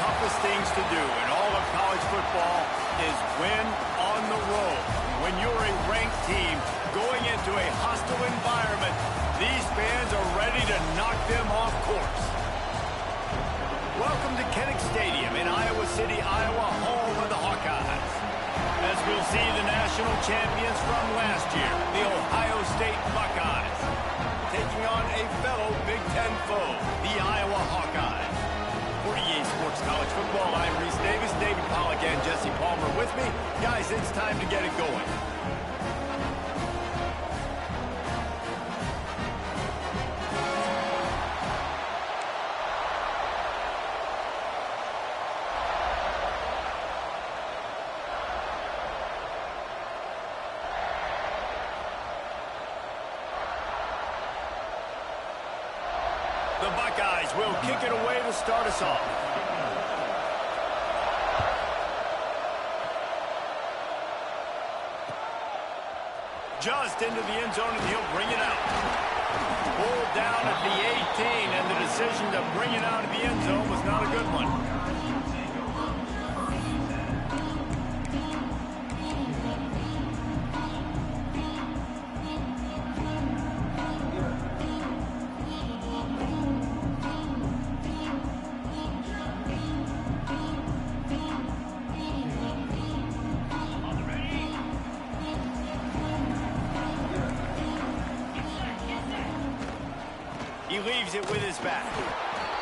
toughest things to do in all of college football is win on the road. When you're a ranked team going into a hostile environment, these fans are ready to knock them off course. Welcome to Kinnick Stadium in Iowa City, Iowa, home of the Hawkeyes. As we'll see the national champions from last year, the Ohio State Buckeyes, taking on a fellow Big Ten foe, the Iowa Hawkeyes. For EA Sports College Football, I'm Reese Davis, David Pollack, and Jesse Palmer with me. Guys, it's time to get it going. The Buckeyes will kick it away to start us off. Just into the end zone, and he'll bring it out. Pulled down at the 18, and the decision to bring it out of the end zone was not a good one. He leaves it with his back.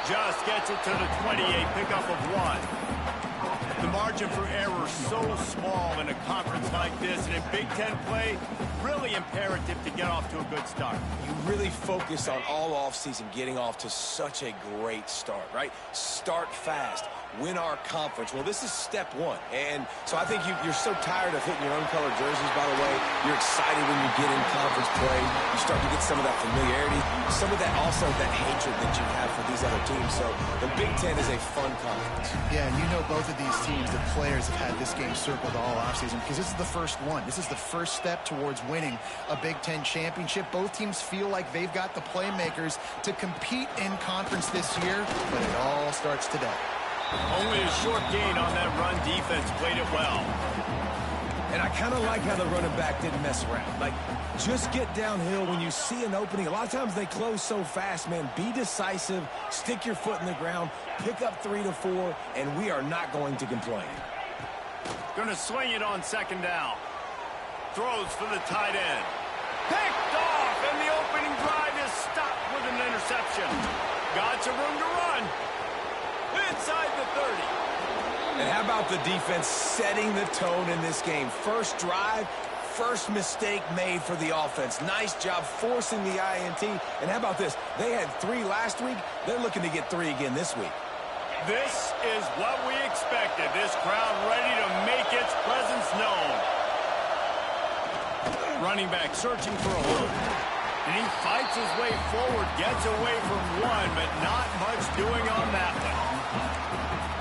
Just gets it to the 28, pickup of 1. The margin for error so small in a conference like this, and in Big Ten play, really imperative to get off to a good start. You really focus on all offseason getting off to such a great start, right? Start fast. Win our conference. Well, this is step one. And so I think you're so tired of hitting your own color jerseys, by the way. You're excited when you get in conference play. You start to get some of that familiarity, some of that also that hatred that you have for these other teams. So the Big Ten is a fun conference. Yeah, and you know both of these teams, the players have had this game circled all offseason because this is the first one. This is the first step towards winning a Big Ten championship. Both teams feel like they've got the playmakers to compete in conference this year, but it all starts today. Only a short gain on that run. Defense played it well. And I kind of like how the running back didn't mess around. Like, just get downhill when you see an opening. A lot of times they close so fast, man. Be decisive, stick your foot in the ground, pick up 3 to 4, and we are not going to complain. Going to swing it on second down. Throws for the tight end. Picked off, and the opening drive is stopped with an interception. Got some room to run. Inside the 30. And how about the defense setting the tone in this game? First drive, first mistake made for the offense. Nice job forcing the INT. And how about this? They had 3 last week. They're looking to get 3 again this week. This is what we expected. This crowd ready to make its presence known. Running back searching for a hole. And he fights his way forward, gets away from one, but not much doing on that one.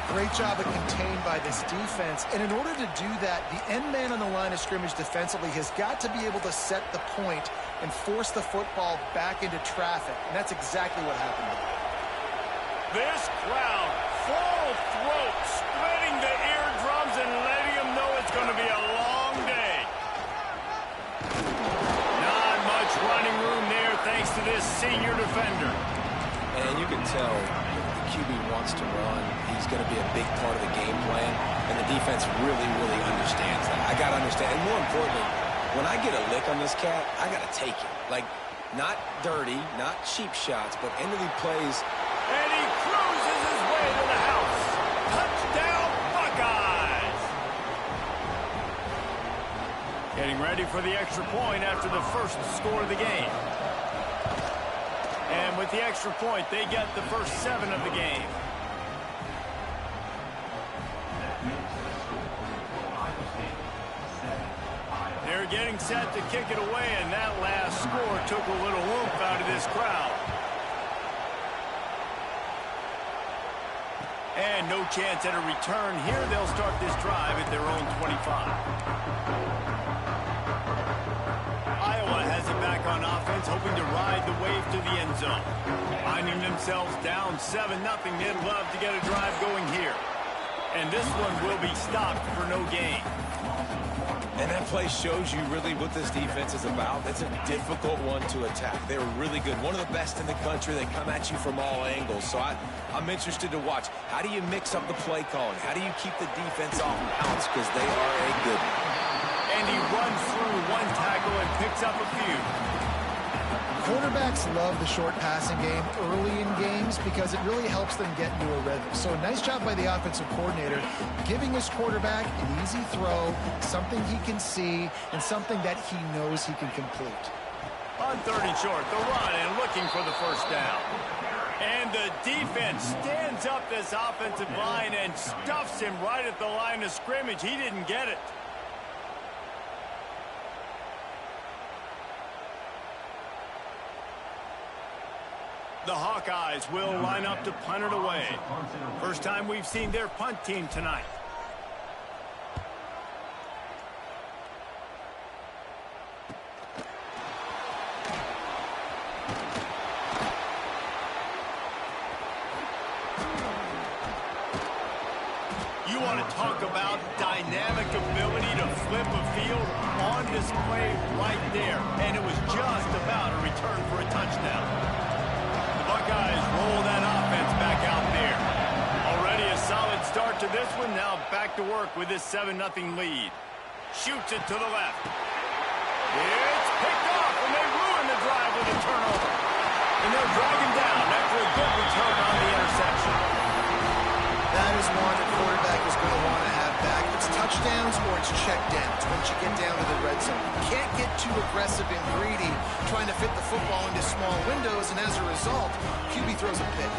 Great job of contained by this defense. And in order to do that, the end man on the line of scrimmage defensively has got to be able to set the point and force the football back into traffic. And that's exactly what happened. This crowd, full throat, splitting the eardrums and letting them know it's going to be a long day. Not much running room there thanks to this senior defender. And you can tell the QB wants to run. He's going to be a big part of the game plan, and the defense really, really understands that. I got to understand, and more importantly, when I get a lick on this cat, I got to take it. Like, not dirty, not cheap shots, but end of the plays. And he cruises his way to the house. Touchdown, Buckeyes! Getting ready for the extra point after the first score of the game. And with the extra point, they get the first 7 of the game. They're getting set to kick it away, and that last score took a little whoop out of this crowd. And no chance at a return here. They'll start this drive at their own 25. Iowa has it back on offense, hoping to ride the wave to the end zone. Finding themselves themselves down 7-0. They'd love to get a drive going here. And this one will be stopped for no gain. And that play shows you really what this defense is about. It's a difficult one to attack. They're really good. One of the best in the country. They come at you from all angles. So I'm interested to watch. How do you mix up the play calling? How do you keep the defense off balance? Because they are a good one. And he runs through one tackle and picks up a few. Quarterbacks love the short passing game early in games because it really helps them get into a rhythm. So nice job by the offensive coordinator giving his quarterback an easy throw, something he can see, and something that he knows he can complete. On 3rd and short, the run and looking for the first down. And the defense stands up this offensive line and stuffs him right at the line of scrimmage. He didn't get it. The Hawkeyes will line up to punt it away. First time we've seen their punt team tonight. You want to talk about dynamic ability to flip a field on display right there. And it was just about a return for a touchdown. Buckeyes roll that offense back out there. Already a solid start to this one. Now back to work with this 7-0 lead. Shoots it to the left. It's picked off, and they ruin the drive with a turnover. And they'll drag him down after a good return on the interception. That is one the quarterback is going to want to have back. It's touchdowns or it's checkdowns once you get down to the red zone. You can't get too aggressive and greedy trying to fit the football into small windows, and as a result, QB throws a pick.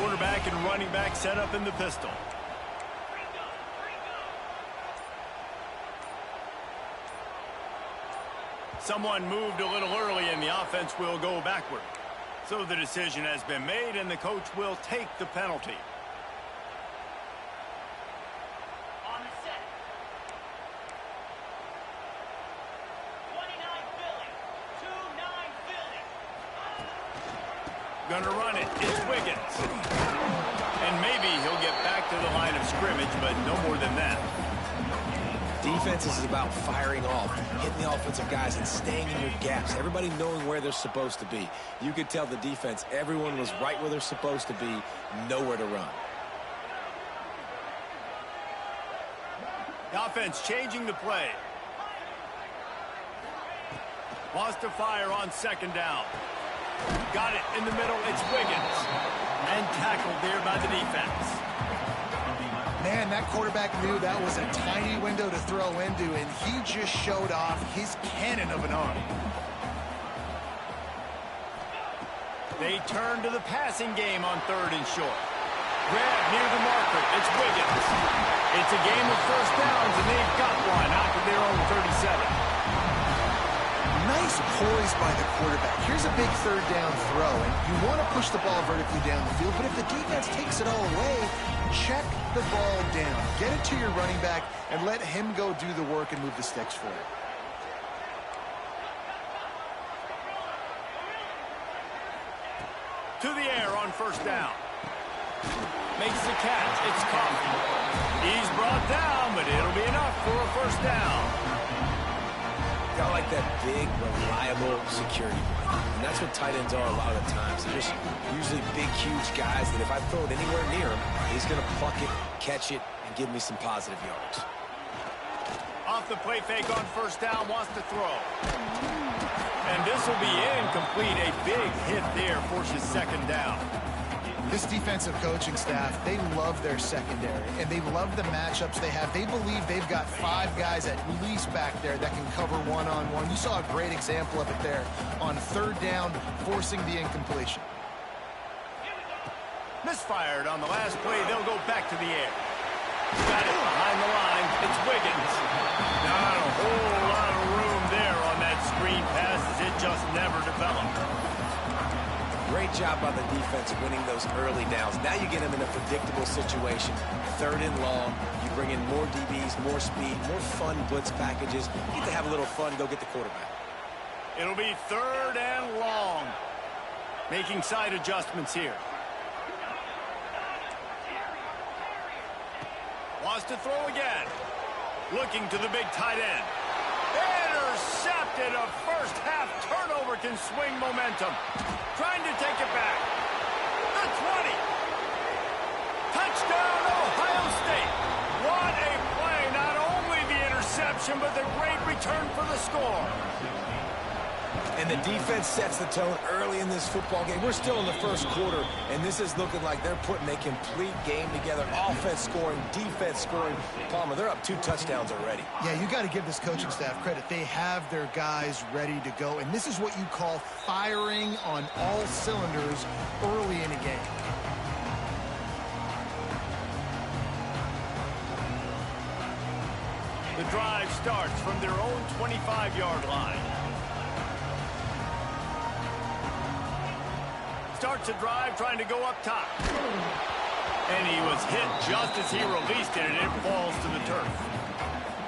Quarterback and running back set up in the pistol. Someone moved a little early, and the offense will go backward. So the decision has been made, and the coach will take the penalty. Gonna run it. It's Wiggins. And maybe he'll get back to the line of scrimmage, but no more than that. Defense is about firing off, hitting the offensive guys, and staying in your gaps. Everybody knowing where they're supposed to be. You could tell the defense, everyone was right where they're supposed to be, nowhere to run. The offense changing the play. Wants to fire on 2nd down. Got it in the middle. It's Wiggins. And tackled there by the defense. Man, that quarterback knew that was a tiny window to throw into, and he just showed off his cannon of an arm. They turn to the passing game on 3rd and short. Grab near the marker. It's Wiggins. It's a game of first downs, and they've got one out to their own 37. Nice poise by the quarterback. Here's a big 3rd down throw, and you want to push the ball vertically down the field, but if the defense takes it all away, check the ball down. Get it to your running back and let him go do the work and move the sticks for it. To the air on 1st down. Makes the catch. It's Coffee. He's brought down, but it'll be enough for a 1st down. I like that big, reliable security blanket. And that's what tight ends are a lot of the times. They're just usually big, huge guys that if I throw it anywhere near him, he's going to pluck it, catch it, and give me some positive yards. Off the play fake on 1st down, wants to throw. And this will be incomplete. A big hit there forces 2nd down. This defensive coaching staff, they love their secondary, and they love the matchups they have. They believe they've got 5 guys at least back there that can cover one-on-one. You saw a great example of it there on 3rd down, forcing the incompletion. Misfired on the last play. They'll go back to the air. Got it behind the line. It's Wiggins. Not a whole lot of room there on that screen pass as it just never developed. Great job by the defense winning those early downs. Now you get them in a predictable situation. 3rd and long. You bring in more DBs, more speed, more fun blitz packages. You get to have a little fun, go get the quarterback. It'll be 3rd and long. Making side adjustments here. Wants to throw again. Looking to the big tight end. Intercepted. A first half turnover can swing momentum. Trying to take it back. The 20. Touchdown, Ohio State. What a play. Not only the interception, but the great return for the score. And the defense sets the tone early in this football game. We're still in the first quarter, and this is looking like they're putting a complete game together. Offense scoring, defense scoring. Palmer, they're up 2 touchdowns already. Yeah, you got to give this coaching staff credit. They have their guys ready to go, and this is what you call firing on all cylinders early in a game. The drive starts from their own 25-yard line. Starts a drive trying to go up top. And he was hit just as he released it, and it falls to the turf.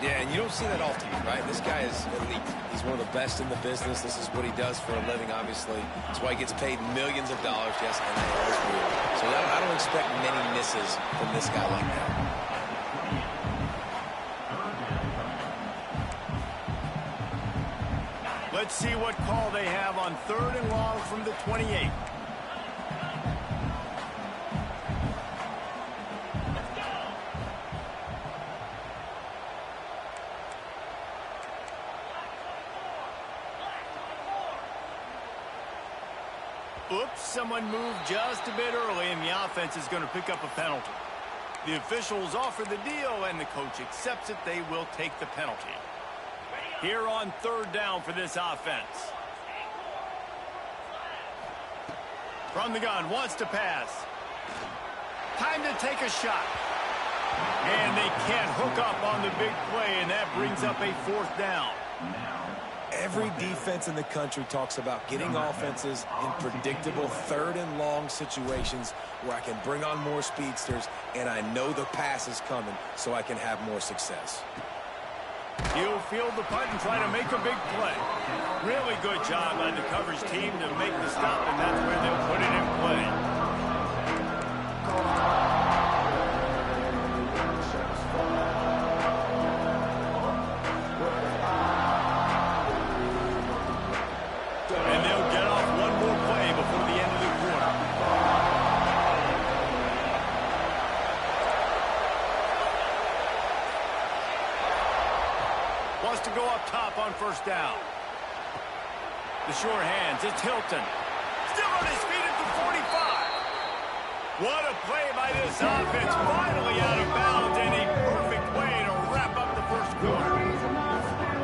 Yeah, and you don't see that often, right? This guy is elite. He's one of the best in the business. This is what he does for a living, obviously. That's why he gets paid millions of dollars. Yes, and that is real. So I don't expect many misses from this guy like that. Let's see what call they have on 3rd and long from the 28. Oops, someone moved just a bit early, and the offense is going to pick up a penalty. The officials offer the deal, and the coach accepts it. They will take the penalty. Here on 3rd down for this offense. From the gun, wants to pass. Time to take a shot. And they can't hook up on the big play, and that brings up a 4th down. Every defense in the country talks about getting offenses in predictable 3rd and long situations where I can bring on more speedsters and I know the pass is coming so I can have more success. He'll field the punt and try to make a big play. Really good job by the coverage team to make the stop, and that's where they'll put it in play. And they'll get off one more play before the end of the quarter. Wants to go up top on 1st down. The sure hands, it's Hilton. Still on his feet at the 45. What a play by this offense. Finally out of bounds, and a perfect way to wrap up the first quarter.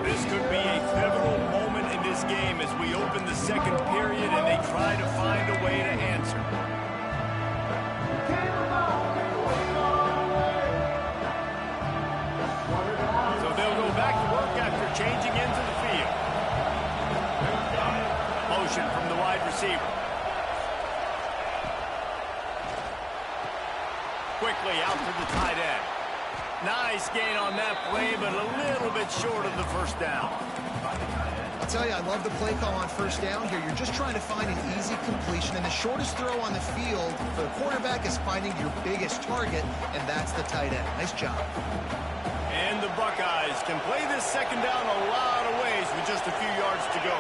This could be a pivotal moment in this game as we open the 2nd period and they try to find a way to answer. So they'll go back to work after changing into the field. Motion from the wide receiver. Quickly out to the tight end. Nice gain on that play, but a little bit short of the 1st down. I'll tell you, I love the play call on 1st down here. You're just trying to find an easy completion, and the shortest throw on the field for the quarterback is finding your biggest target, and that's the tight end. Nice job. And the Buckeyes can play this 2nd down a lot of ways with just a few yards to go.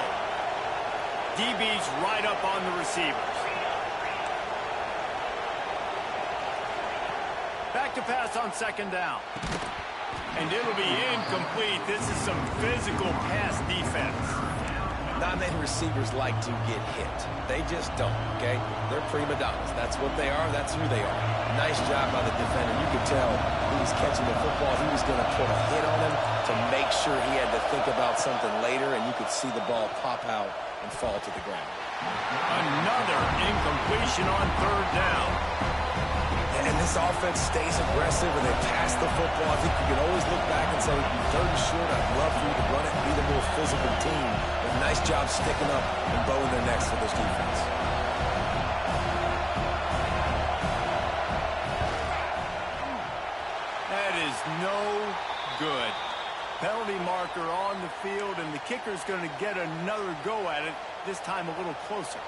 DB's right up on the receivers. Back to pass on 2nd down. And it'll be incomplete. This is some physical pass defense. Non-native receivers like to get hit. They just don't, okay? They're prima donnas. That's what they are. That's who they are. Nice job by the defender. You could tell he was catching the football. He was going to put a hit on him to make sure he had to think about something later, and you could see the ball pop out and fall to the ground. Another incompletion on 3rd down. And this offense stays aggressive and they pass the football. I think you can always look back and say, 3rd and short, I'd love for you to run it, be the more physical team. But nice job sticking up and bowing their necks for this defense. That is no good. Penalty marker on the field, and the kicker's going to get another go at it, this time a little closer.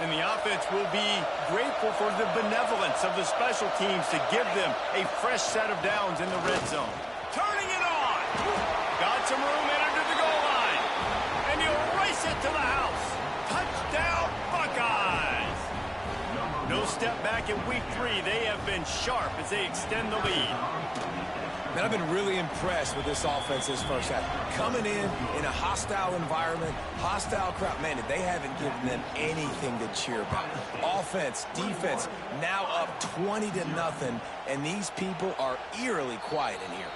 And the offense will be grateful for the benevolence of the special teams to give them a fresh set of downs in the red zone. Turning it on. Got some room headed to the goal line. And he'll race it to the house. Touchdown, Buckeyes. No step back in week 3. They have been sharp as they extend the lead. Man, I've been really impressed with this offense this first half. Coming in a hostile environment, hostile crowd. Man, they haven't given them anything to cheer about. Offense, defense, now up 20-0, and these people are eerily quiet in here.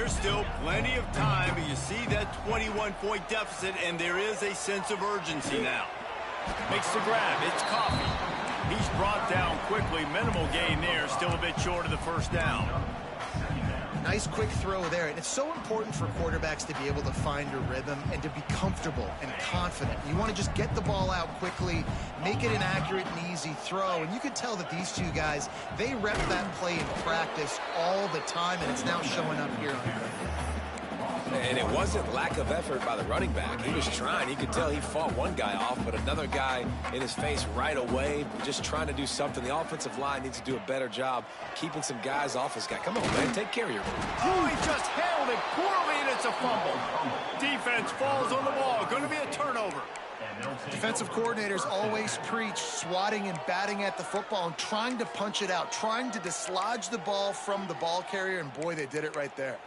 Still plenty of time, but you see that 21-point deficit, and there is a sense of urgency now. Makes the grab. It's Coffee. He's brought down quickly. Minimal gain there. Still a bit short of the first down. Nice quick throw there. And it's so important for quarterbacks to be able to find a rhythm and to be comfortable and confident. You want to just get the ball out quickly, make it an accurate and easy throw. And you can tell that these two guys, they rep that play in practice all the time, and it's now showing up here on Earth. And it wasn't lack of effort by the running back. He was trying. You could tell he fought one guy off, but another guy in his face right away, just trying to do something. The offensive line needs to do a better job keeping some guys off his guy. Come on, man. Take care of your ball. Oh, he just held it poorly, and it's a fumble. Defense falls on the ball. Going to be a turnover. Defensive coordinators always preach swatting and batting at the football and trying to punch it out, trying to dislodge the ball from the ball carrier, and boy, they did it right there.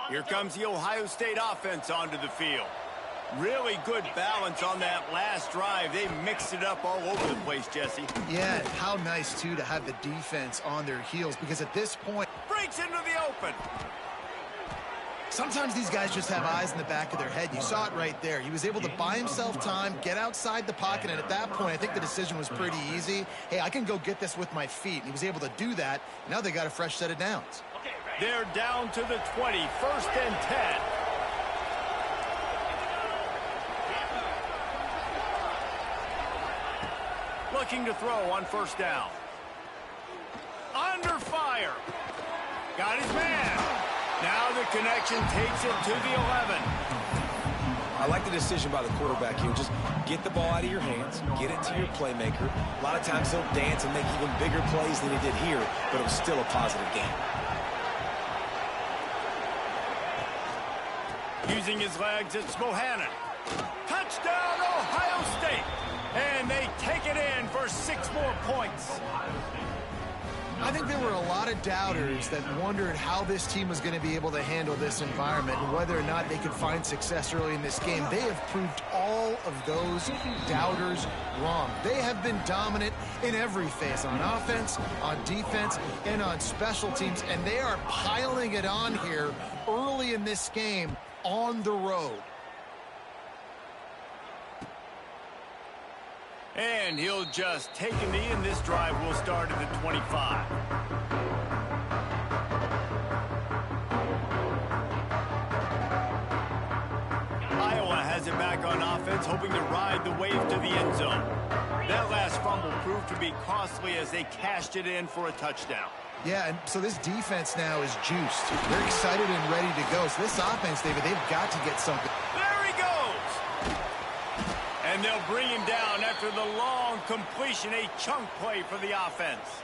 Here comes the Ohio State offense onto the field. Really good balance on that last drive. They mixed it up all over the place, Jesse. Yeah, how nice, too, to have the defense on their heels, because at this point... Breaks into the open. Sometimes these guys just have eyes in the back of their head. You saw it right there. He was able to buy himself time, get outside the pocket, and at that point, I think the decision was pretty easy. Hey, I can go get this with my feet. And he was able to do that. Now they got a fresh set of downs. They're down to the 20, 1st and 10. Looking to throw on 1st down. Under fire. Got his man. Now the connection takes it to the 11. I like the decision by the quarterback here. Just get the ball out of your hands, get it to your playmaker. A lot of times he'll dance and make even bigger plays than he did here, but it was still a positive game. Using his legs, it's Bohannon. Touchdown, Ohio State. And they take it in for 6 more points. I think there were a lot of doubters that wondered how this team was going to be able to handle this environment and whether or not they could find success early in this game. They have proved all of those doubters wrong. They have been dominant in every phase, on offense, on defense, and on special teams, and they are piling it on here early in this game on the road. And he'll just take a knee, and this drive will start at the 25. Iowa has it back on offense, hoping to ride the wave to the end zone. That last fumble proved to be costly as they cashed it in for a touchdown. Yeah, and so this defense now is juiced. They're excited and ready to go. So this offense, David, they've got to get something. There he goes! And they'll bring him down after the long completion, a chunk play for the offense.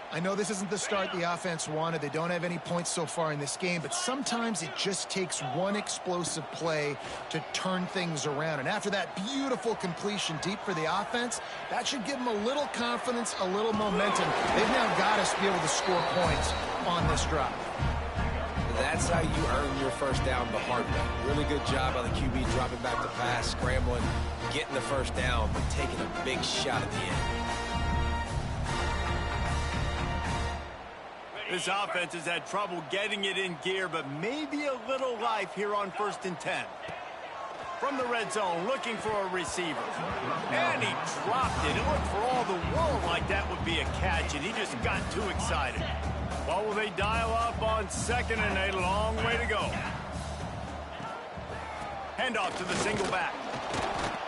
I know this isn't the start the offense wanted. They don't have any points so far in this game, but sometimes it just takes one explosive play to turn things around. And after that beautiful completion deep for the offense, that should give them a little confidence, a little momentum. They've now got to be able to score points on this drive. That's how you earn your first down the hard way. Really good job by the QB dropping back the pass, scrambling, getting the first down, but taking a big shot at the end. This offense has had trouble getting it in gear, but maybe a little life here on 1st and 10. From the red zone, looking for a receiver. And he dropped it. It looked for all the world like that would be a catch, and he just got too excited. Well, will they dial up on 2nd and 8? Long way to go. Handoff to the single back.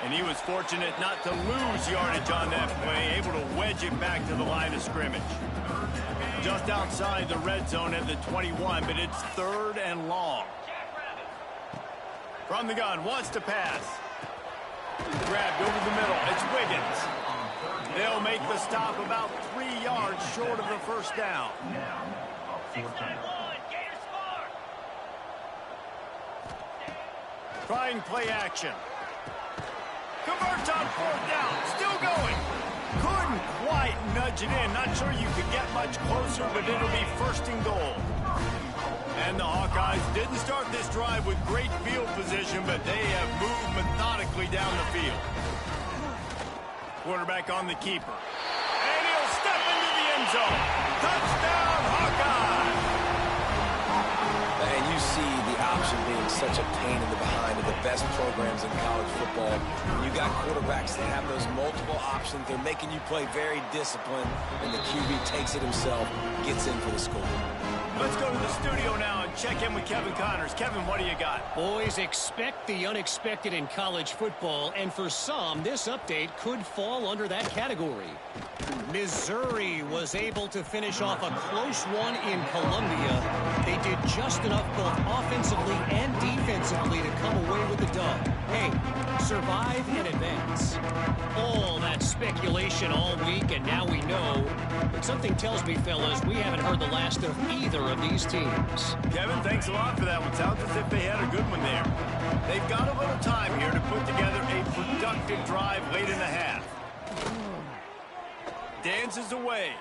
And he was fortunate not to lose yardage on that play, able to wedge it back to the line of scrimmage. Just outside the red zone at the 21, but it's 3rd and long. From the gun, wants to pass. Grabbed over the middle. It's Wiggins. They'll make the stop about 3 yards short of the first down. Trying play action. Converts on 4th down. Still going. Couldn't quite nudge it in. Not sure you could get much closer, but it'll be 1st and goal. And the Hawkeyes didn't start this drive with great field position, but they have moved methodically down the field. Quarterback on the keeper. And he'll step into the end zone. Touchdown, Hawkeyes! And you see the option being such a pain in the behind of the best programs in college football. When you got quarterbacks that have those multiple options, they're making you play very disciplined, and the QB takes it himself, gets in for the score. Let's go to the studio now and check in with Kevin Connors. Kevin, what do you got? Boys, expect the unexpected in college football, and for some, this update could fall under that category. Missouri was able to finish off a close one in Columbia. They did just enough both offensively and defensively to come away with the dub. Hey, survive and advance. All that speculation all week, and now we know. But something tells me, fellas, we haven't heard the last of either of these teams. Kevin, thanks a lot for that one. Sounds as if they had a good one there. They've got a little time here to put together a productive drive late in the half. Dances away.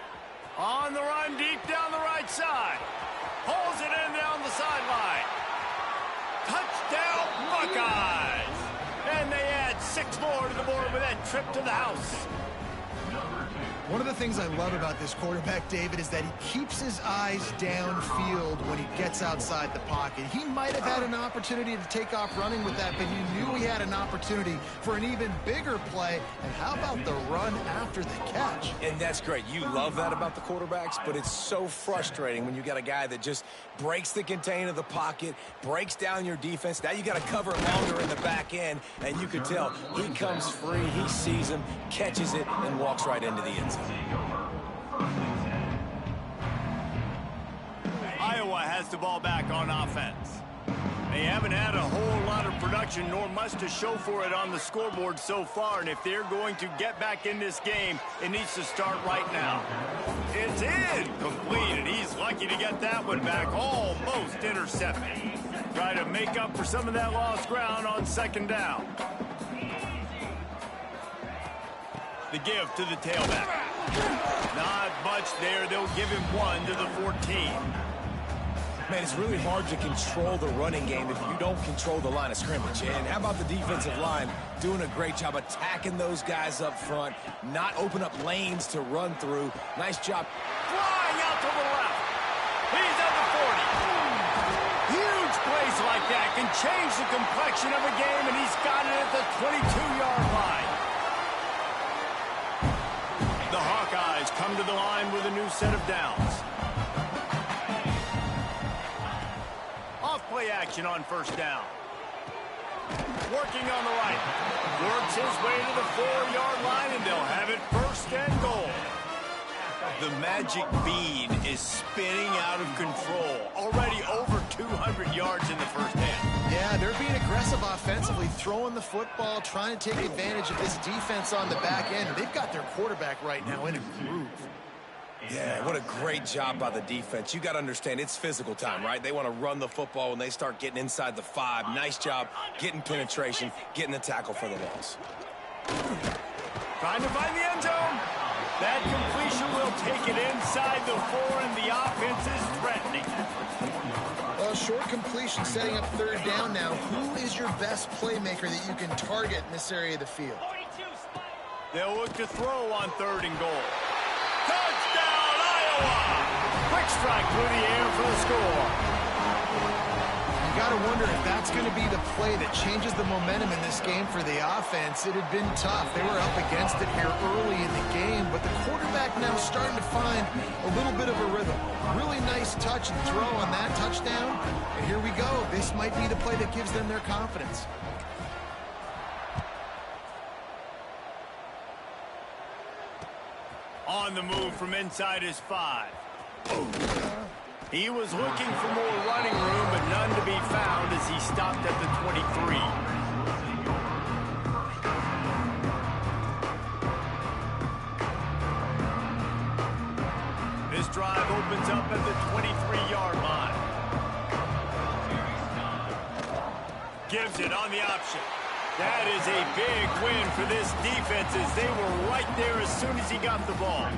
On the run, deep down the right side. Pulls it in down the sideline. Touchdown, Buckeyes! And they add 6 more to the board with that trip to the house. One of the things I love about this quarterback, David, is that he keeps his eyes downfield when he gets outside the pocket. He might have had an opportunity to take off running with that, but he knew he had an opportunity for an even bigger play. And how about the run after the catch? And that's great. You love that about the quarterbacks, but it's so frustrating when you got a guy that just breaks the contain of the pocket, breaks down your defense. Now you got to cover longer in the back end, and you can tell he comes free, he sees him, catches it, and walks right into the end zone. Iowa has the ball back on offense. They haven't had a whole lot of production, nor much to show for it on the scoreboard so far, and if they're going to get back in this game, it needs to start right now. It's incomplete, and he's lucky to get that one back, almost intercepted. Try to make up for some of that lost ground on 2nd down. The give to the tailback. Not much there. They'll give him 1 to the 14. Man, it's really hard to control the running game if you don't control the line of scrimmage. And how about the defensive line doing a great job attacking those guys up front, not open up lanes to run through. Nice job. Flying out to the left. He's at the 40. Huge plays like that can change the complexion of a game, and he's got it at the 22-yard line. The Hawkeyes come to the line with a new set of downs. Off play action on 1st down. Working on the right. Works his way to the 4-yard line, and they'll have it 1st and goal. The magic bean is spinning out of control. Already over 200 yards in the first half. Yeah, they're being aggressive offensively, throwing the football, trying to take advantage of this defense on the back end. They've got their quarterback right now in a groove. Yeah, what a great job by the defense. You got to understand, it's physical time, right? They want to run the football when they start getting inside the 5. Nice job getting penetration, getting the tackle for the loss. Trying to find the end zone. That completion will take it inside the 4, and the offense is threatening. Well, short completion setting up 3rd down now. Who is your best playmaker that you can target in this area of the field? They'll look to throw on 3rd and goal. Touchdown, Iowa! Quick strike through the air for the score. You got to wonder if that's going to be the play that changes the momentum in this game for the offense. It had been tough. They were up against it here early in the game, but the quarterback now starting to find a little bit of a rhythm. Really nice touch and throw on that touchdown. And here we go. This might be the play that gives them their confidence. On the move from inside his 5. He was looking for more running room, but none to be found as he stopped at the 23. This drive opens up at the 23-yard line. Gives it on the option. That is a big win for this defense as they were right there as soon as he got the ball.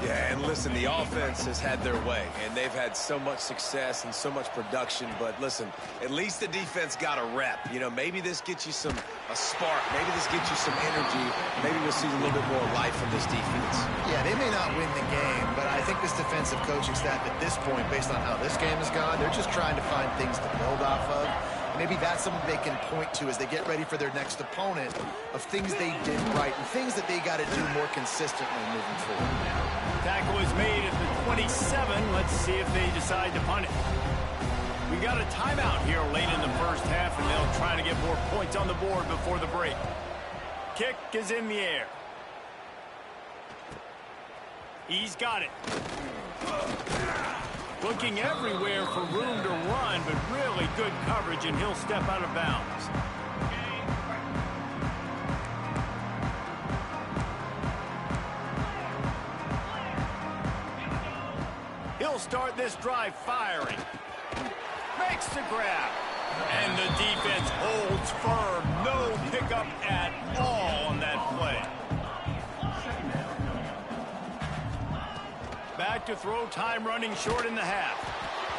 Yeah, and listen, the offense has had their way, and they've had so much success and so much production. But listen, at least the defense got a rep. You know, maybe this gets you a spark. Maybe this gets you some energy. Maybe we'll see a little bit more life from this defense. Yeah, they may not win the game, but I think this defensive coaching staff at this point, based on how this game has gone, they're just trying to find things to build off of. Maybe that's something they can point to as they get ready for their next opponent of things they did right and things that they got to do more consistently moving forward. Tackle is made at the 27. Let's see if they decide to punt it. We got a timeout here late in the first half, and they'll try to get more points on the board before the break. Kick is in the air. He's got it. Looking everywhere for room to run, but really good coverage, and he'll step out of bounds. He'll start this drive firing. Makes the grab. And the defense holds firm. No pickup at all on that play. Back to throw, time running short in the half.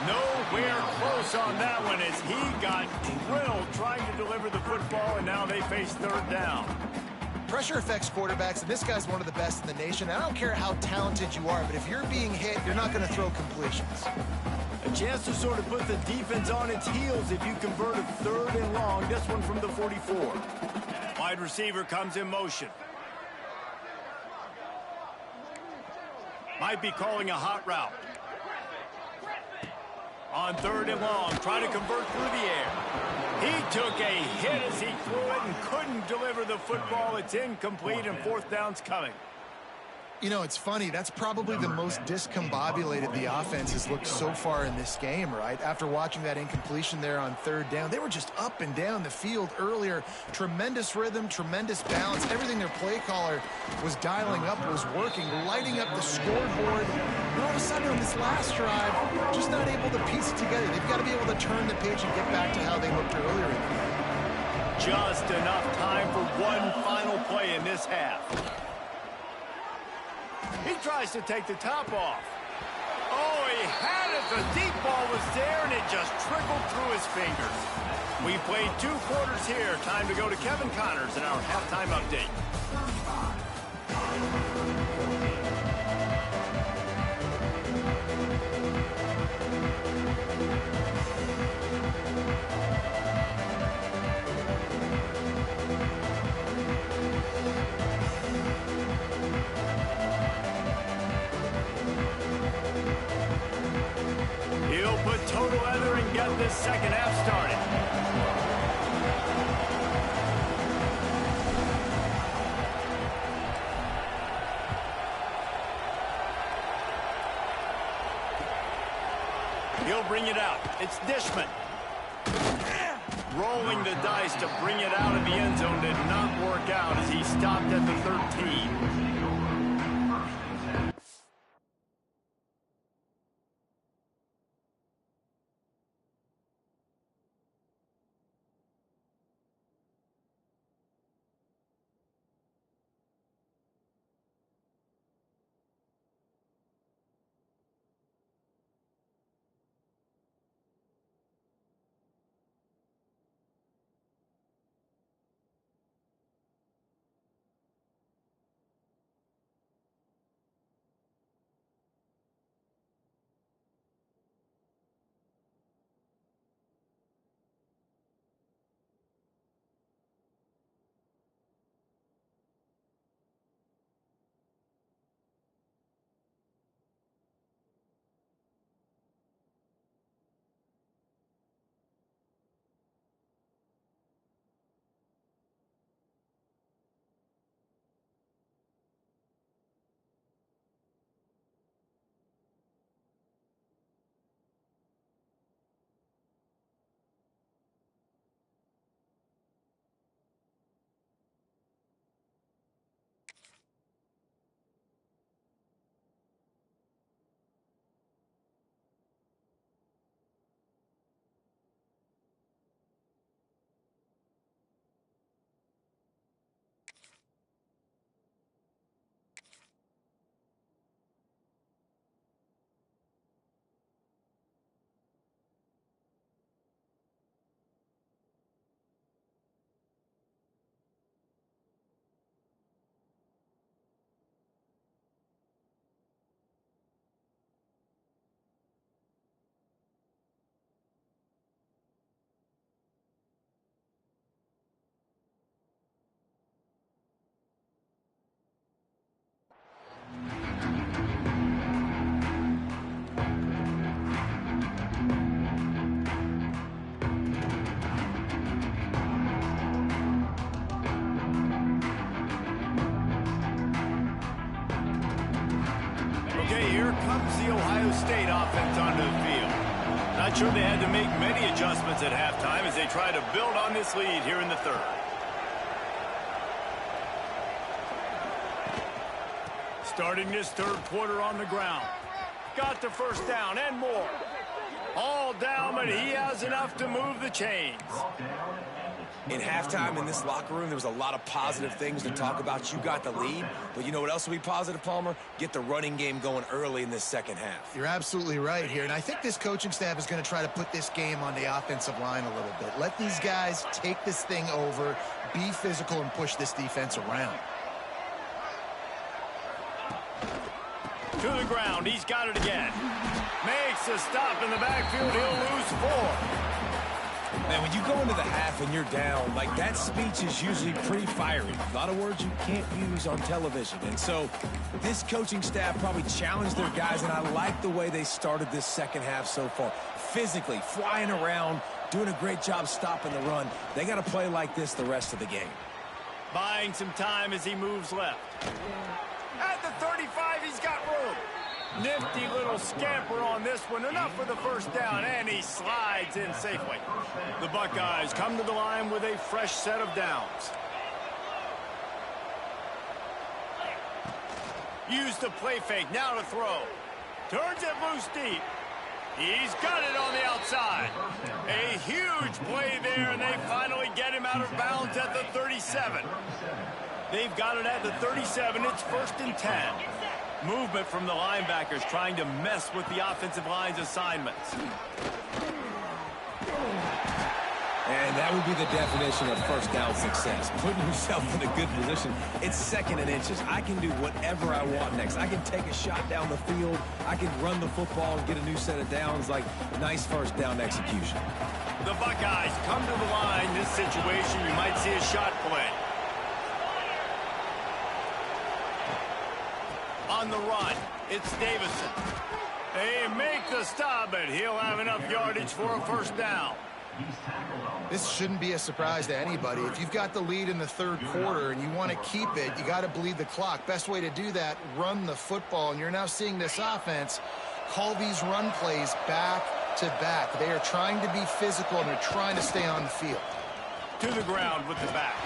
Nowhere close on that one as he got drilled trying to deliver the football, and now they face third down. Pressure affects quarterbacks, and this guy's one of the best in the nation. I don't care how talented you are, but if you're being hit, you're not going to throw completions. A chance to sort of put the defense on its heels if you convert a 3rd and long. This one from the 44. Wide receiver comes in motion. Might be calling a hot route. On 3rd and long, trying to convert through the air. He took a hit as he threw it and couldn't deliver the football. It's incomplete, and 4th down's coming. You know, it's funny. That's probably the most discombobulated the offense has looked so far in this game, right? After watching that incompletion there on 3rd down, they were just up and down the field earlier. Tremendous rhythm, tremendous balance. Everything their play caller was dialing up was working, lighting up the scoreboard. And all of a sudden on this last drive, just not able to piece it together. They've got to be able to turn the page and get back to how they looked earlier in the game. Just enough time for one final play in this half. He tries to take the top off. Oh, he had it. The deep ball was there, and it just trickled through his fingers. We played 2 quarters here. Time to go to Kevin Connors in our halftime update. He'll put total leather and get this second half started. He'll bring it out. It's Dishman. Rolling the dice to bring it out of the end zone did not work out as he stopped at the 13. here comes the Ohio State offense onto the field. Not sure they had to make many adjustments at halftime as they try to build on this lead here in the third. Starting this third quarter on the ground. Got the first down and more. All down, but he has enough to move the chains. In halftime in this locker room, there was a lot of positive things to talk about. You got the lead, but you know what else will be positive, Palmer? Get the running game going early in this second half. You're absolutely right here, and I think this coaching staff is going to try to put this game on the offensive line a little bit. Let these guys take this thing over, be physical, and push this defense around. To the ground, he's got it again. Makes a stop in the backfield, he'll lose 4. Man, when you go into the half and you're down, like that speech is usually pretty fiery. A lot of words you can't use on television. And so this coaching staff probably challenged their guys, and I like the way they started this second half so far. Physically, flying around, doing a great job stopping the run. They got to play like this the rest of the game. Buying some time as he moves left. At the 35, he's got room. Nifty little scamper on this one. Enough for the first down, and he slides in safely. The Buckeyes come to the line with a fresh set of downs. Use the play fake, now to throw. Turns it loose deep. He's got it on the outside. A huge play there, and they finally get him out of bounds at the 37. They've got it at the 37. It's 1st and 10. Movement from the linebackers trying to mess with the offensive line's assignments. And that would be the definition of first down success. Putting yourself in a good position. It's 2nd and inches. I can do whatever I want next. I can take a shot down the field. I can run the football and get a new set of downs. Like, nice first down execution. The Buckeyes come to the line. This situation, you might see a shot play. On the run, it's Davison. They make the stop, but he'll have enough yardage for a first down. This shouldn't be a surprise to anybody. If you've got the lead in the third quarter and you want to keep it, you got to bleed the clock. Best way to do that, run the football. And you're now seeing this offense call these run plays back to back. They are trying to be physical, and they're trying to stay on the field. To the ground with the back.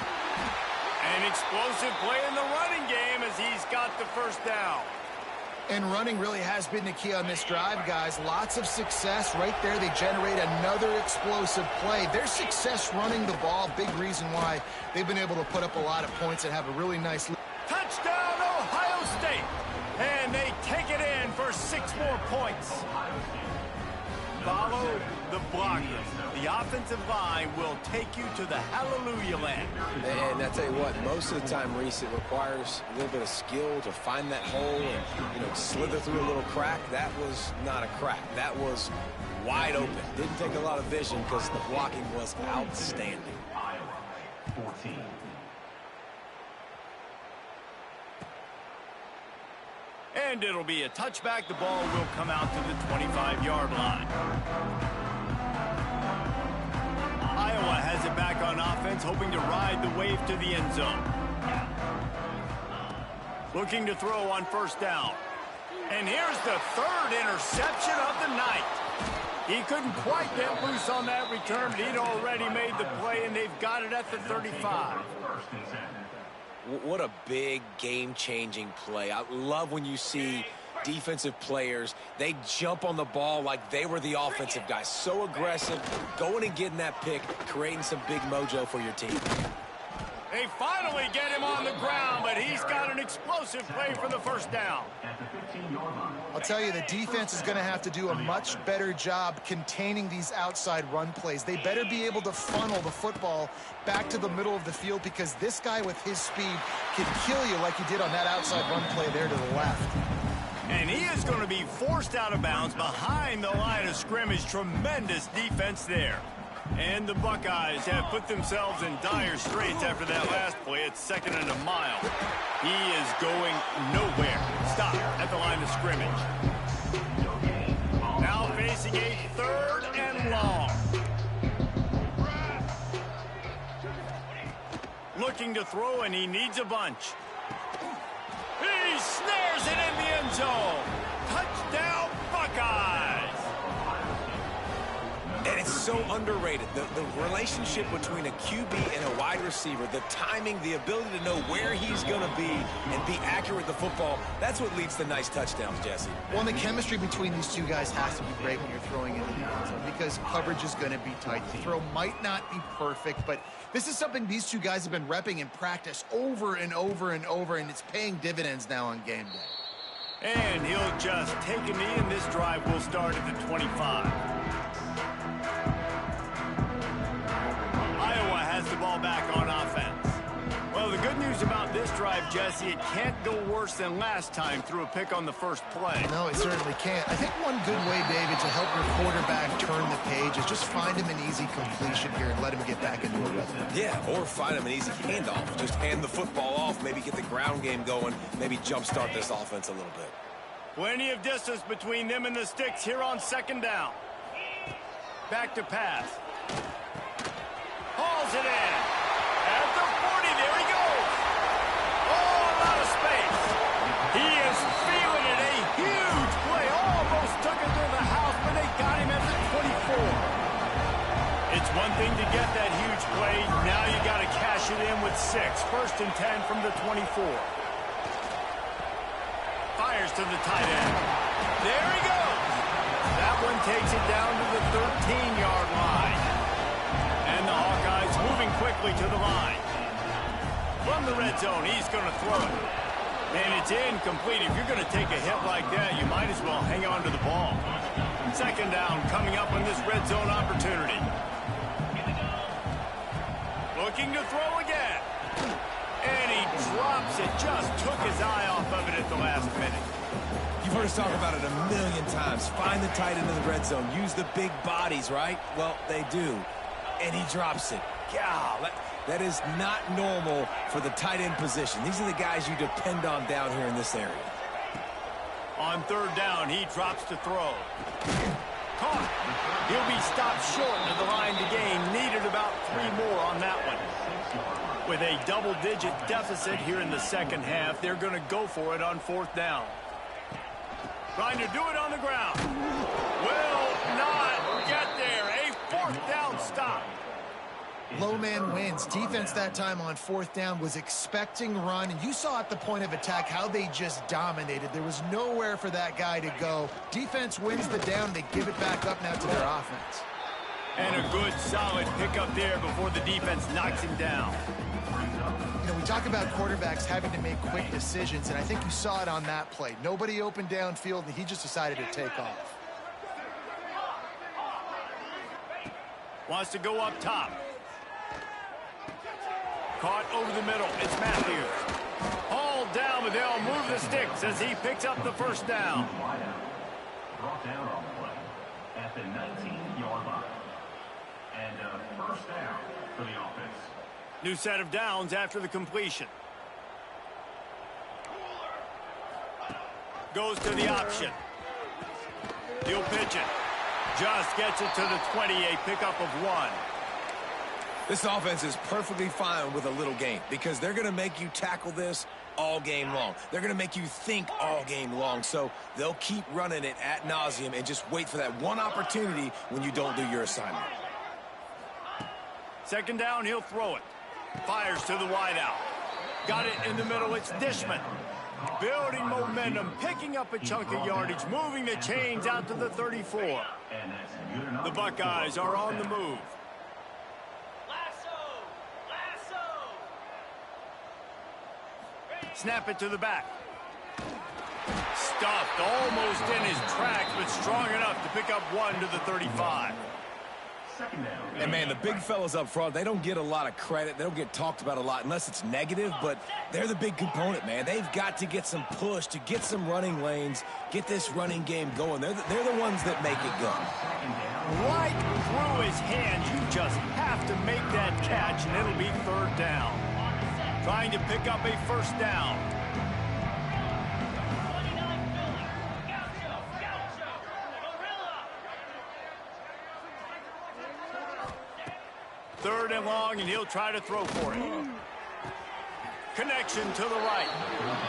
An explosive play in the running game as he's got the first down. And running really has been the key on this drive, guys. Lots of success right there. They generate another explosive play. Their success running the ball, big reason why they've been able to put up a lot of points and have a really nice lead. Touchdown, Ohio State. And they take it in for 6 more points. Follow the blockers. The offensive line will take you to the hallelujah land. And I tell you what, most of the time, Reese, it requires a little bit of skill to find that hole and, you know, slither through a little crack. That was not a crack. That was wide open. Didn't take a lot of vision because the blocking was outstanding. 14. And it'll be a touchback. The ball will come out to the 25-yard line. Iowa has it back on offense, hoping to ride the wave to the end zone. Looking to throw on first down. And here's the 3rd interception of the night. He couldn't quite get loose on that return, but he'd already made the play, and they've got it at the 35. What a big game-changing play. I love when you see defensive players, they jump on the ball like they were the offensive guys. So aggressive, going and getting that pick, creating some big mojo for your team. They finally get him on the ground, but he's got an explosive play for the first down. I'll tell you, the defense is going to have to do a much better job containing these outside run plays. They better be able to funnel the football back to the middle of the field, because this guy with his speed can kill you like he did on that outside run play there to the left. And he is going to be forced out of bounds behind the line of scrimmage. Tremendous defense there. And the Buckeyes have put themselves in dire straits after that last play. It's 2nd and a mile. He is going nowhere. Stop at the line of scrimmage. Now facing a 3rd and long. Looking to throw, and he needs a bunch. He snares it in the end zone. so underrated. The relationship between a QB and a wide receiver, the timing, the ability to know where he's going to be and be accurate with the football, that's what leads to nice touchdowns, Jesse. Well, the chemistry between these two guys has to be great when you're throwing into the end zone because coverage is going to be tight. The throw might not be perfect, but this is something these two guys have been repping in practice over and over and over, and it's paying dividends now on game day. And he'll just take a knee, and this drive will start at the 25. Iowa has the ball back on offense. Well, the good news about this drive, Jesse, it can't go worse than last time through a pick on the first play. No, it certainly can't. I think one good way, David, to help your quarterback turn the page is just find him an easy completion here and let him get back into a rhythm. Yeah, or find him an easy handoff. Just hand the football off, maybe get the ground game going, maybe jumpstart this offense a little bit. Plenty of distance between them and the sticks here on second down. Back to pass. Hauls it in. At the 40, there he goes. Oh, a lot of space. He is feeling it. A huge play. Almost took it to the house, but they got him at the 24. It's one thing to get that huge play. Now you got to cash it in with 6. 1st and 10 from the 24. Fires to the tight end. There he goes. That one takes it down to the 13-yard line. And the Hawkeyes moving quickly to the line. From the red zone, he's going to throw it. And it's incomplete. If you're going to take a hit like that, you might as well hang on to the ball. Second down coming up on this red zone opportunity. Looking to throw again. And he drops it. Just took his eye off of it at the last minute. You've heard us talk about it a million times. Find the tight end in the red zone. Use the big bodies, right? Well, they do. And he drops it. God, that is not normal for the tight end position. These are the guys you depend on down here in this area. On third down, he drops to throw. Caught. He'll be stopped short of the line to gain. Needed about 3 more on that one. With a double-digit deficit here in the second half, they're going to go for it on 4th down. Trying to do it on the ground. Will not get there. A 4th down stop. Low man wins. Defense that time on 4th down was expecting run, and you saw at the point of attack how they just dominated. There was nowhere for that guy to go. Defense wins the down. They give it back up now to their offense. And a good, solid pickup there before the defense knocks him down. You know, we talk about quarterbacks having to make quick decisions, and I think you saw it on that play. Nobody open downfield, and he just decided to take off. Wants to go up top. Caught over the middle. It's Matthews. Hauled down, but they'll move the sticks as he picks up the 1st down. Brought down on the play at the 19-yard line. And 1st down for the offense. New set of downs after the completion. Goes to the option. He'll pitch it. Just gets it to the 20, a pickup of 1. This offense is perfectly fine with a little game because they're going to make you tackle this all game long. They're going to make you think all game long. So they'll keep running it ad nauseum and just wait for that one opportunity when you don't do your assignment. Second down, he'll throw it. Fires to the wideout. Got it in the middle. It's Dishman. Building momentum, picking up a chunk of yardage, moving the chains out to the 34. The Buckeyes are on the move. Snap it to the back. Stuffed almost in his tracks, but strong enough to pick up 1 to the 35. And, man, the big fellas up front, they don't get a lot of credit. They don't get talked about a lot unless it's negative, but they're the big component, man. They've got to get some push, to get some running lanes, get this running game going. They're the ones that make it go. Right through his hands. You just have to make that catch, and it'll be 3rd down. Trying to pick up a 1st down. Third and long, and he'll try to throw for it. Connection to the right.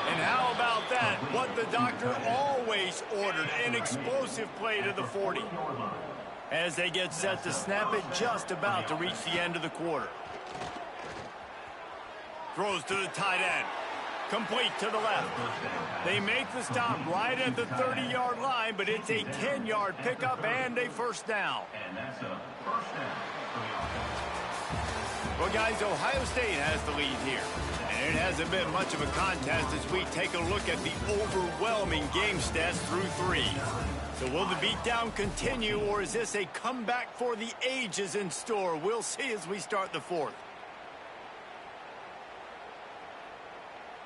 And how about that? What the doctor always ordered, an explosive play to the 40. as they get set to snap it, just about to reach the end of the quarter. Throws to the tight end. Complete to the left. They make the stop right at the 30-yard line, but it's a 10-yard pickup and a first down. And that's a first down for the offense. Well, guys, Ohio State has the lead here. And it hasn't been much of a contest as we take a look at the overwhelming game stats through 3. So will the beatdown continue, or is this a comeback for the ages in store? We'll see as we start the 4th.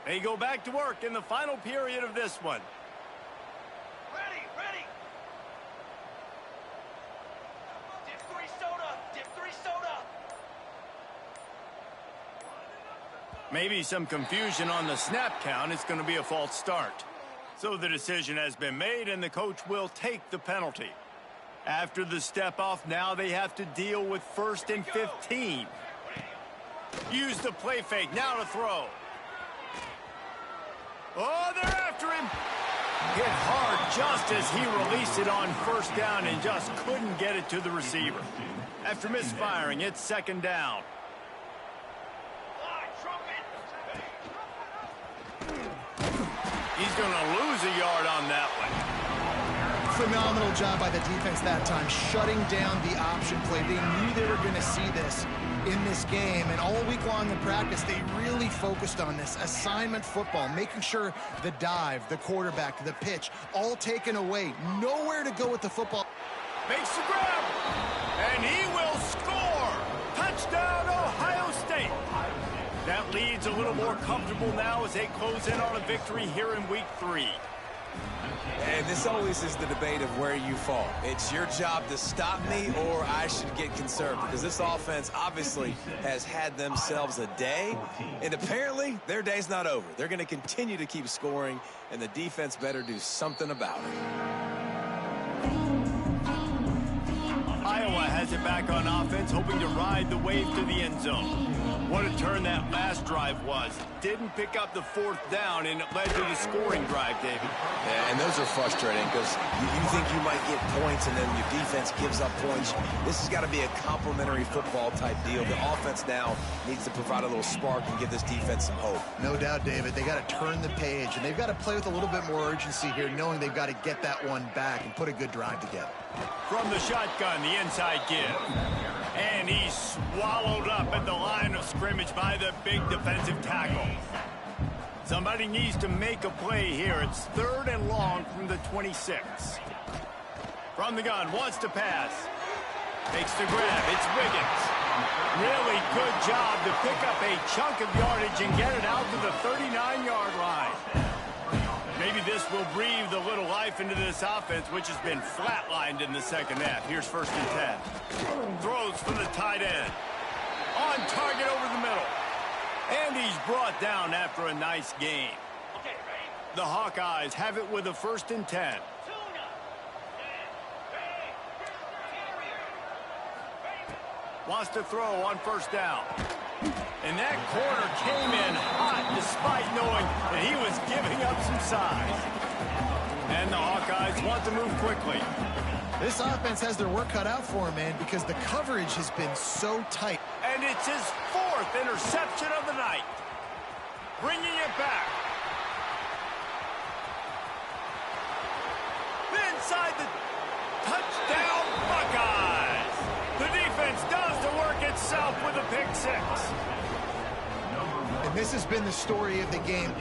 They go back to work in the final period of this one. Ready, ready. Dip 3 soda, dip 3 soda. Maybe some confusion on the snap count. It's going to be a false start. So the decision has been made, and the coach will take the penalty. After the step off, now they have to deal with 1st and 15. Use the play fake, now to throw. Oh, they're after him. Hit hard just as he released it on first down and just couldn't get it to the receiver. After misfiring, it's 2nd down. He's going to lose a yard on that one. Phenomenal job by the defense that time, shutting down the option play. They knew they were going to see this in this game, and all week long in practice, they really focused on this assignment football, making sure the dive, the quarterback, the pitch, all taken away. Nowhere to go with the football. Makes the grab, and he will score. Touchdown, Ohio State. That lead's a little more comfortable now as they close in on a victory here in week 3. And this always is the debate of where you fall. It's your job to stop me, or I should get concerned, because this offense obviously has had themselves a day, and apparently their day's not over. They're going to continue to keep scoring, and the defense better do something about it. Iowa has it back on offense, hoping to ride the wave to the end zone. What a turn that last drive was. Didn't pick up the 4th down, and it led to the scoring drive, David. Yeah, and those are frustrating because you think you might get points, and then your defense gives up points. This has got to be a complementary football type deal. The offense now needs to provide a little spark and give this defense some hope. No doubt, David. They got to turn the page, and they've got to play with a little bit more urgency here, knowing they've got to get that one back and put a good drive together. From the shotgun, the inside give. And he's swallowed up at the line of scrimmage by the big defensive tackle. Somebody needs to make a play here. It's 3rd and long from the 26. From the gun, wants to pass. Makes the grab. It's Wiggins. Really good job to pick up a chunk of yardage and get it out to the 39-yard line. Maybe this will breathe a little life into this offense, which has been flatlined in the 2nd half. Here's 1st and 10. Throws from the tight end. On target over the middle. And he's brought down after a nice game. The Hawkeyes have it with a 1st and 10. Wants to throw on 1st down. And that corner came in hot despite knowing that he was giving up some size. And the Hawkeyes want to move quickly. This offense has their work cut out for him, man, because the coverage has been so tight. And it's his 4th interception of the night. Bringing it back. Inside the touchdown Buckeyes. The defense does the work itself with a pick 6. And this has been the story of the game.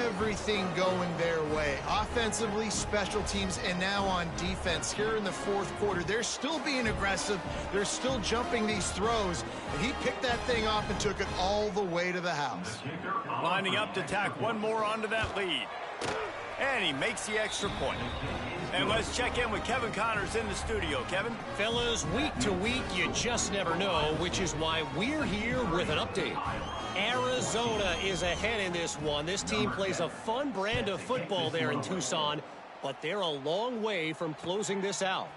Everything going their way. Offensively, special teams, and now on defense. Here in the 4th quarter, they're still being aggressive. They're still jumping these throws. And he picked that thing off and took it all the way to the house. Lining up to tack one more onto that lead. And he makes the extra point. And let's check in with Kevin Connors in the studio. Kevin? Fellas, week to week, you just never know, which is why we're here with an update. Arizona is ahead in this one. This team plays a fun brand of football there in Tucson, but they're a long way from closing this out.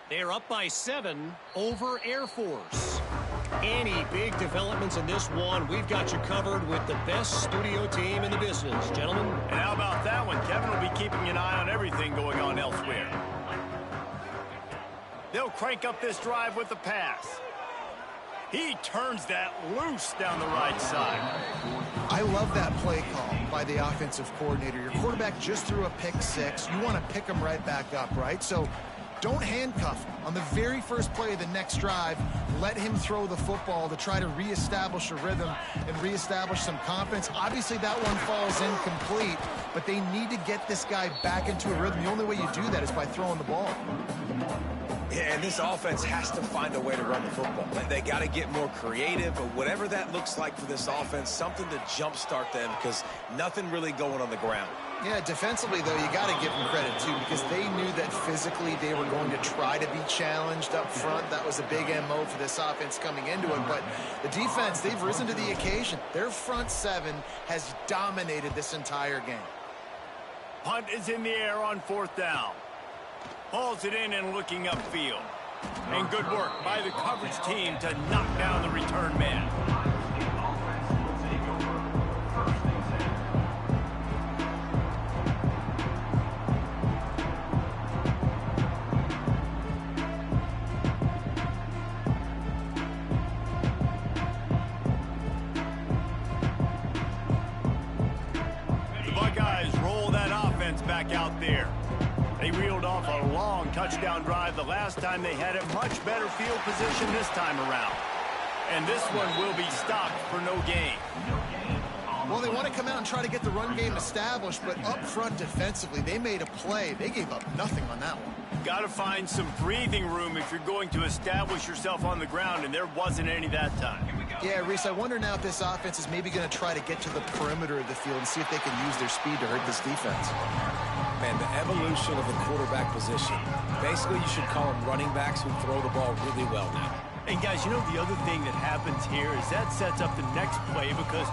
They're up by 7 over Air Force. Any big developments in this one, we've got you covered with the best studio team in the business, gentlemen. And how about that one? Kevin will be keeping an eye on everything going on elsewhere. They'll crank up this drive with the pass. He turns that loose down the right side. I love that play call by the offensive coordinator. Your quarterback just threw a pick six. You want to pick him right back up, right? So don't handcuff him. On the very first play of the next drive, let him throw the football to try to reestablish a rhythm and reestablish some confidence. Obviously, that one falls incomplete, but they need to get this guy back into a rhythm. The only way you do that is by throwing the ball. Yeah, and this offense has to find a way to run the football. They got to get more creative, or whatever that looks like for this offense, something to jumpstart them, because nothing really going on the ground. Yeah, defensively, though, you got to give them credit, too, because they knew that physically they were going to try to be challenged up front. That was a big MO for this offense coming into it. But the defense, they've risen to the occasion. Their front seven has dominated this entire game. Punt is in the air on 4th down. Hauls it in and looking upfield. And good work by the coverage team to knock down the return man. The Buckeyes roll that offense back out there. They reeled off a long touchdown drive the last time. They had a much better field position this time around. And this one will be stopped for no gain. Well, they want to come out and try to get the run game established, but up front defensively, they made a play. They gave up nothing on that one. Got to find some breathing room if you're going to establish yourself on the ground, and there wasn't any that time. Yeah, Reese, I wonder now if this offense is maybe going to try to get to the perimeter of the field and see if they can use their speed to hurt this defense. Man, the evolution of the quarterback position. Basically, you should call them running backs who throw the ball really well now. And guys, you know, the other thing that happens here is that sets up the next play, because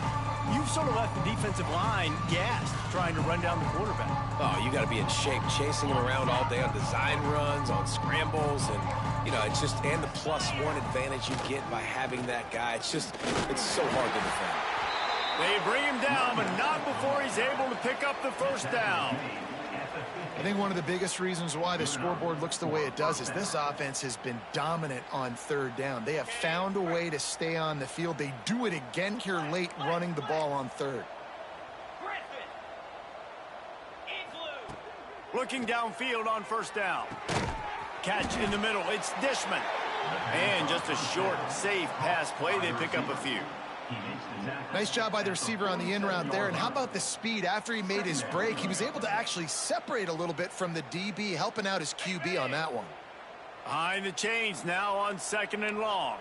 you've sort of left the defensive line gassed trying to run down the quarterback. Oh, you got to be in shape, chasing him around all day on design runs, on scrambles, and, you know, it's just, and the +1 advantage you get by having that guy. It's just, it's so hard to defend. They bring him down, but not before he's able to pick up the 1st down. I think one of the biggest reasons why the scoreboard looks the way it does is this offense has been dominant on 3rd down. They have found a way to stay on the field. They do it again here late, running the ball on 3rd. Looking downfield on 1st down. Catch in the middle. It's Dishman. And just a short, safe pass play. They pick up a few. Nice job by the receiver on the in route there. And how about the speed? After he made his break, he was able to actually separate a little bit from the DB, helping out his QB on that one. Behind the chains now on 2nd and long.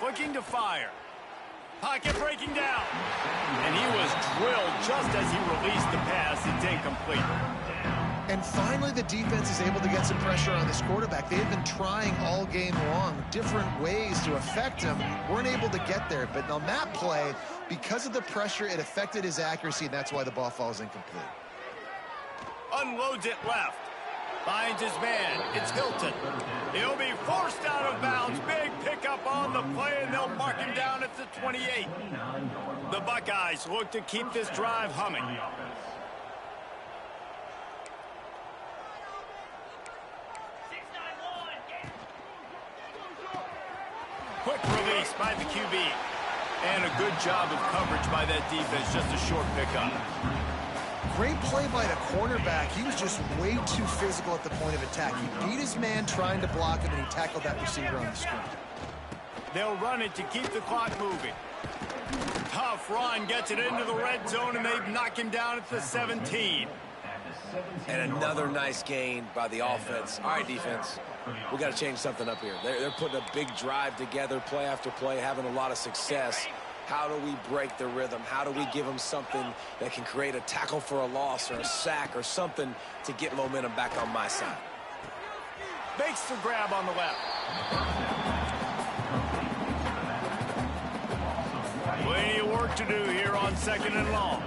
Flicking to fire. Pocket breaking down. And he was drilled just as he released the pass. It's incomplete. And finally, the defense is able to get some pressure on this quarterback. They've been trying all game long different ways to affect him. Weren't able to get there. But on that play, because of the pressure, it affected his accuracy, and that's why the ball falls incomplete. Unloads it left. Finds his man. It's Hilton. He'll be forced out of bounds. Big pickup on the play, and they'll mark him down at the 28. The Buckeyes look to keep this drive humming. Quick release by the QB. And a good job of coverage by that defense. Just a short pickup. Great play by the cornerback. He was just way too physical at the point of attack. He beat his man trying to block him, and he tackled that receiver on the screen. They'll run it to keep the clock moving. Tough run, gets it into the red zone, and they knock him down at the 17. And another nice gain by the offense. All right, defense, we got to change something up here. They're putting a big drive together, play after play, having a lot of success. How do we break the rhythm? How do we give them something that can create a tackle for a loss or a sack or something to get momentum back on my side? Makes the grab on the left. Plenty of work to do here on 2nd and long.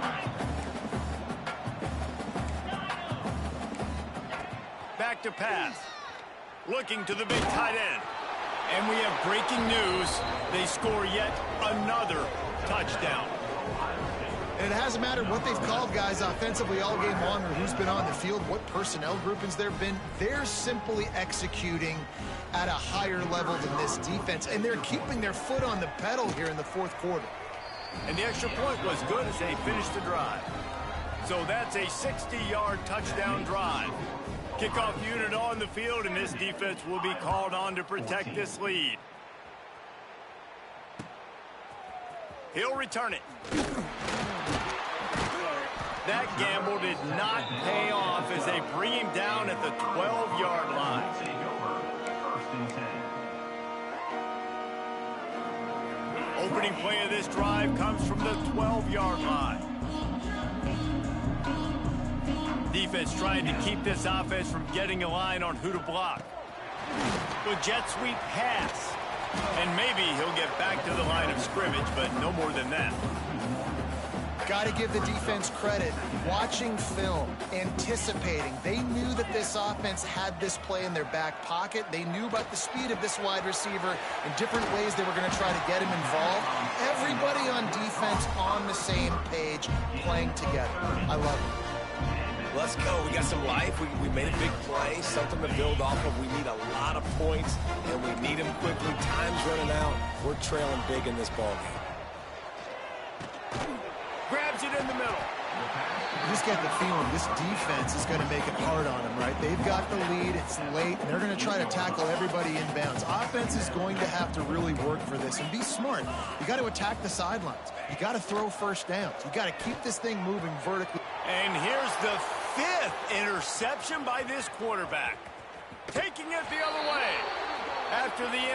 Back to pass. Looking to the big tight end. And we have breaking news. They score yet another touchdown. And it hasn't mattered what they've called guys offensively all game long or who's been on the field, what personnel groupings there have been. They're simply executing at a higher level than this defense, and they're keeping their foot on the pedal here in the fourth quarter. And the extra point was good as they finished the drive. So that's a 60-yard touchdown drive. Kickoff unit on the field, and this defense will be called on to protect this lead. He'll return it. That gamble did not pay off as they bring him down at the 12-yard line. Opening play of this drive comes from the 12-yard line. Defense trying to keep this offense from getting a line on who to block. With jet sweep pass. And maybe he'll get back to the line of scrimmage, but no more than that. Got to give the defense credit. Watching film, anticipating. They knew that this offense had this play in their back pocket. They knew about the speed of this wide receiver in different ways they were going to try to get him involved. Everybody on defense on the same page, playing together. I love it. Let's go. We got some life. We made a big play, something to build off of. We need a lot of points, and we need them quickly. Time's running out. We're trailing big in this ballgame. Grabs it in the middle. You just get the feeling this defense is going to make it hard on them, right? They've got the lead. It's late, and they're going to try to tackle everybody inbounds. Offense is going to have to really work for this and be smart. You got to attack the sidelines. You got to throw first downs. You got to keep this thing moving vertically. And here's the 5th interception by this quarterback. Taking it the other way. After the